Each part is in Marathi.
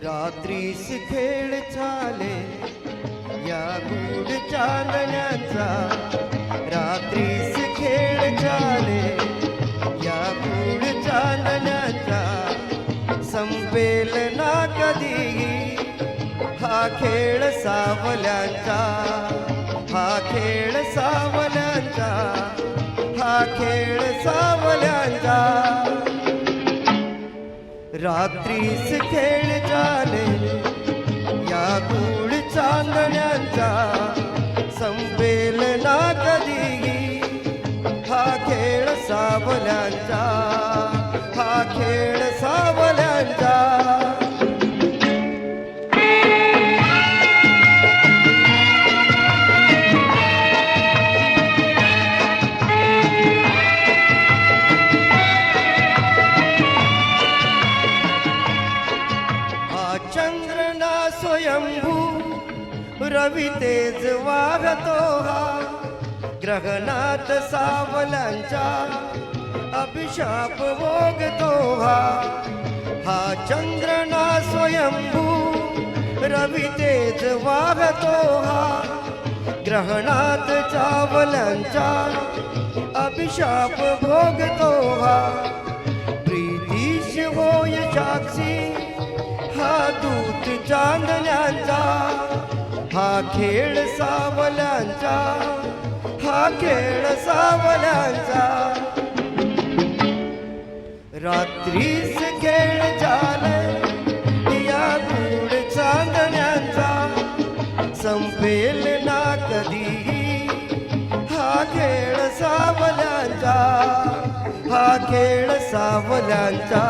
रात्रीस खेळ चाले या गूढ चांदण्यांचा, रात्रीस खेळ चाले या गूढ चांदण्यांचा, संपेल ना कधीही हा खेळ सावल्यांचा, हा खेळ सावल्यांचा, हा खेळ सावल्यांचा. रात्रीस खेळ चाले या गूढ चांदण्यांचा, संपेल ना कधीही हा खेळ सावल्यांचा, हा खेळ सावल्यांचा. चंद्र ना स्वयंभू रवी तेज वागतो हा, ग्रहणात सावल्यांचा अभिशाप भोगतो हा. हा चंद्र ना स्वयंभू रवी तेज वागतो हा, ग्रहणात सावल्यांचा अभिशाप भोगतो हा. प्रीतीश होय साक्षी हा दूत चांदण्यांचा, हा खेळ सावल्यांचा, हा खेळ सावल्यांचा. रात्रीस खेळ चाले या गूढ चांदण्यांचा, संपेल ना कधीही हा खेळ सावल्यांचा, हा खेळ सावल्यांचा.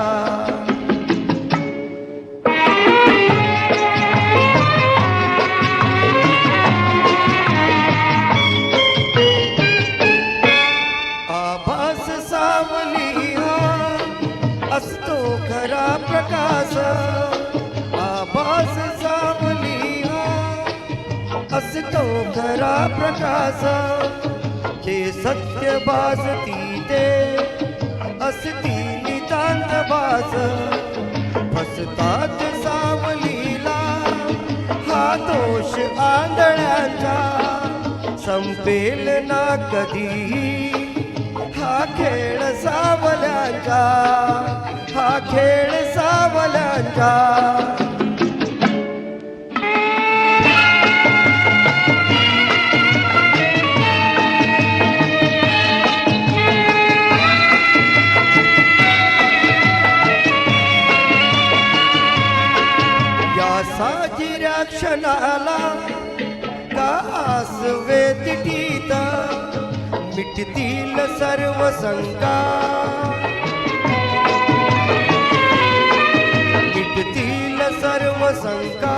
आभास सावली हा असतो खरा प्रकाश, आभास सावली हा असतो खरा प्रकाश. जे सत्य भासती ते असती नितांत भास, फसतात सावलीला हा दोष आंधळ्यांचा, संपेल ना कधीही हा खेळ सावल्यांचा, हा खेळ सावल्यांचा. या साजिऱ्या क्षणाला का आस वेतीत, मिटतील सर्व शंका, मिटतील सर्व शंका.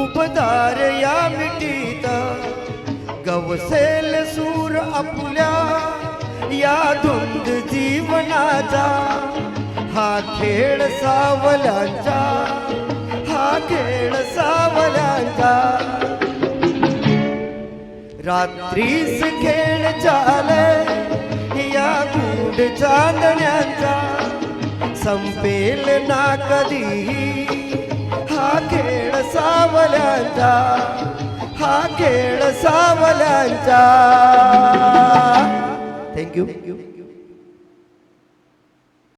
उपदार या मिटीत गवसेल सूर आपुल्या या धुंद जीवनाचा, हा खेळ सावल्यांचा, हा खेळ सावल्यांचा. रात्रीस खेळ चाले या गूढ चांदण्यांचा, संपेल ना कधीही हा खेळ सावल्यांचा, हा खेळ सावल्यांचा. थँक्यू.